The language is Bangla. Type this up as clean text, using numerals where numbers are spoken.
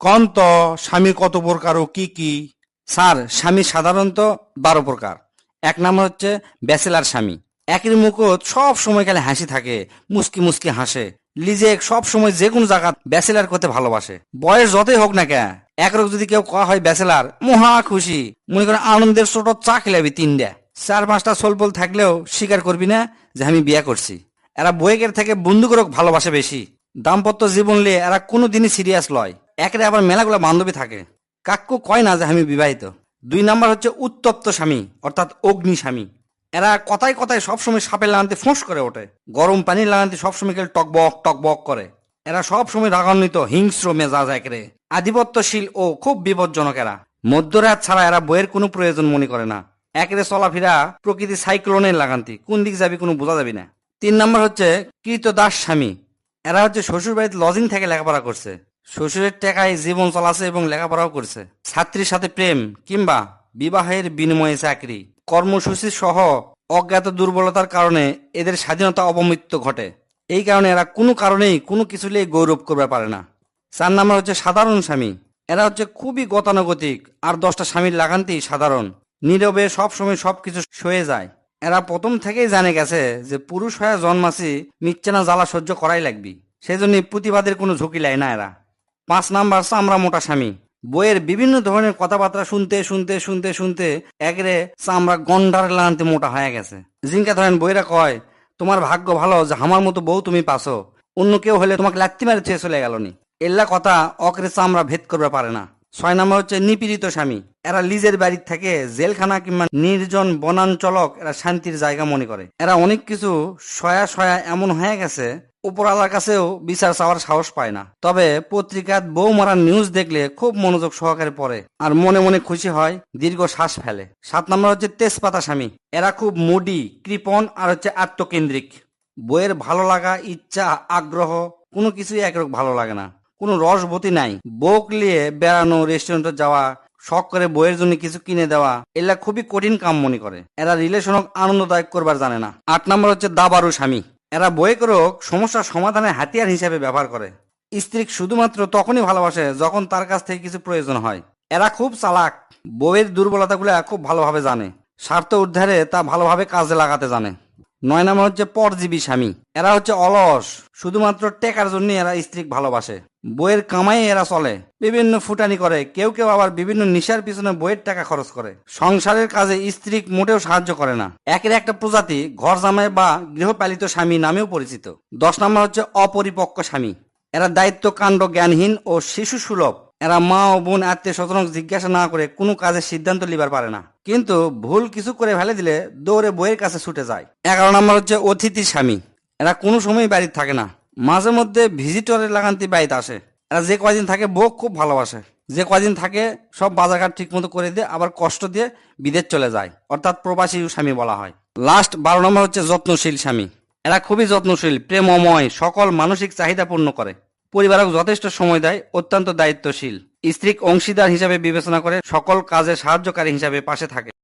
কন তো স্বামী কত প্রকার ও কি কি? স্যার, স্বামী সাধারণত 12 প্রকার। এক নাম্বার হচ্ছে ব্যাচেলার স্বামী। একের মুখত সব সময় খালি হাসি থাকে, মুস্কি মুস্কি হাসে। লিজে সব সময় যে কোনো জায়গা ব্যাচেলার করতে ভালোবাসে, বয়স যতই হোক না কেন। একরক যদি কেউ কয়া হয় ব্যাচেলার, মহা খুশি, মনে করেন আনন্দের ছোট চা খেলাবি 3টা। 4-5টা সোলপোল থাকলেও স্বীকার করবি না যে আমি বিয়ে করছি। এরা বইয়ের থেকে বন্ধুকরক ভালোবাসে বেশি। দাম্পত্য জীবন নিয়ে এরা কোনোদিনই সিরিয়াস লয়। একের আবার মেলাগুলো বান্ধবী থাকে, কাক্কু কয় না যে আমি বিবাহিত। 2 নাম্বার হচ্ছে উত্তপ্ত স্বামী, অর্থাৎ অগ্নি স্বামী। এরা কথায় কথায় সবসময় সাপের লাগান্তি ফোঁস করে ওঠে, গরম পানির লাগান্তি সবসময় খেলে টকবক টকবক করে। এরা সবসময় রাগান্বিত, হিংস্র মেজাজ একেরে, আধিপত্যশীল ও খুব বিপজ্জনক। এরা মধ্যরাত ছাড়া এরা বইয়ের কোনো প্রয়োজন মনে করে না। একেরে চলাফেরা প্রকৃতি সাইক্লোনের লাগান্তি, কোন দিক যাবি কোনো বোঝা যাবি না। 3 নাম্বার হচ্ছে কৃতদাস স্বামী। এরা হচ্ছে শ্বশুর বাড়িতে লজিং থেকে লেখাপড়া করছে, শ্বশুরের টাকায় জীবন চলাছে এবং লেখাপড়াও করছে। ছাত্রীর সাথে প্রেম কিংবা বিবাহের বিনিময়ে চাকরি, কর্মসূচি সহ অজ্ঞাত দুর্বলতার কারণে এদের স্বাধীনতা অবমৃত্যু ঘটে। এই কারণে এরা কোনো কারণেই কোনো কিছু নিয়ে গৌরব করতে পারে না। 4 নাম্বার হচ্ছে সাধারণ স্বামী। এরা হচ্ছে খুবই গতানুগতিক, আর 10টা স্বামীর লাগান্তি সাধারণ, নীরবে সবসময় সবকিছু সয়ে যায়। এরা প্রথম থেকেই জানে গেছে যে পুরুষ হয়ে জন্মাছি, মিথ্যা জ্বালা সহ্য করাই লাগবি, সেজন্য প্রতিবাদের কোনো ঝুঁকি লাই না এরা। 5 নাম্বার চামড়া মোটা স্বামী। বইয়ের বিভিন্ন ধরনের কথাবার্তা শুনতে শুনতে শুনতে শুনতে একরে চামড়া গন্ডার লাগান্তে মোটা হয়ে গেছে। জিনকা ধরেন বইরা কয়, তোমার ভাগ্য ভালো যে আমার মতো বউ তুমি পাছো, অন্য কেউ হলে তোমাকে লাত্তি মারে ছুঁয়ে চলে গেল নি। এল্লা কথা অকরে চামড়া ভেদ করবে পারে না। 6 নাম্বার হচ্ছে নিপীড়িত স্বামী। এরা লিজের বাড়ির থেকে জেলখানা কিংবা নির্জন বনাঞ্চলক এরা শান্তির জায়গা মনে করে। এরা অনেক কিছু সয়া সয়া এমন হয়ে গেছে, উপরওয়ালার কাছেও বিচার চাওয়ার সাহস পায় না। তবে পত্রিকাত বউ মারার নিউজ দেখলে খুব মনোযোগ সহকারে পড়ে আর মনে মনে খুশি হয়, দীর্ঘ শ্বাস ফেলে। 7 নাম্বার হচ্ছে তেজপাতা স্বামী। এরা খুব মুডি, কৃপণ আর হচ্ছে আত্মকেন্দ্রিক। বইয়ের ভালো লাগা, ইচ্ছা, আগ্রহ কোনো কিছুই একরকম ভালো লাগে না, কোনো রসবতী নাই। বউক নিয়ে বেড়ানো, রেস্টুরেন্টে যাওয়া, শখ করে বইয়ের জন্য কিছু কিনে দেওয়া, এরা খুবই কঠিন কাম মনে করে। এরা রিলেশনক আনন্দদায়ক করবার জানে না। 8 নাম্বার হচ্ছে দাবারু স্বামী। এরা বইয়েরক সমস্যার সমাধানে হাতিয়ার হিসেবে ব্যবহার করে। স্ত্রী শুধুমাত্র তখনই ভালোবাসে যখন তার কাছ থেকে কিছু প্রয়োজন হয়। এরা খুব চালাক, বউয়ের দুর্বলতাগুলো খুব ভালোভাবে জানে, স্বার্থ উদ্ধারে তা ভালোভাবে কাজে লাগাতে জানে। 9 নাম্বার হচ্ছে পরজীবী স্বামী। এরা হচ্ছে অলস, শুধুমাত্র টেকার জন্য এরা স্ত্রী ভালোবাসে। বইয়ের কামাই এরা চলে, বিভিন্ন ফুটানি করে, কেউ কেউ আবার বিভিন্ন নিশার পিছনে বইয়ের টাকা খরচ করে। সংসারের কাজে স্ত্রী মোটেও সাহায্য করে না। একের একটা প্রজাতি ঘর জামাই বা গৃহপালিত স্বামী নামেও পরিচিত। 10 নাম্বার হচ্ছে অপরিপক্ক স্বামী। এরা দায়িত্ব কাণ্ড জ্ঞানহীন ও শিশু সুলভ। এরা মা ও বোন আত্মীয় স্বজন জিজ্ঞাসা না করে কোনো কাজের সিদ্ধান্ত লিবার পারে না, কিন্তু ভুল কিছু করে ফেলে দিলে দৌড়ে বইয়ের কাছে ছুটে যায়। 11 নাম্বার হচ্ছে অতিথি স্বামী। এরা কোনো সময় বাড়িতে থাকে না, মাঝে মধ্যে ভিজিটরের লাগান্তি বাড়িতে আসে। এরা যে কয়দিন থাকে বউ খুব ভালোবাসে, যে কয়দিন থাকে সব বাজারঘাট ঠিক মতো করে দিয়ে আবার কষ্ট দিয়ে বিদেশ চলে যায়, অর্থাৎ প্রবাসী স্বামী বলা হয়। লাস্ট 12 নাম্বার হচ্ছে যত্নশীল স্বামী। এরা খুবই যত্নশীল, প্রেমময়, সকল মানসিক চাহিদা পূর্ণ করে, পরিবারক যথেষ্ট সময় দেয়, অত্যন্ত দায়িত্বশীল, স্ত্রীক অংশীদার হিসাবে বিবেচনা করে, সকল কাজে সাহায্যকারী হিসাবে পাশে থাকে।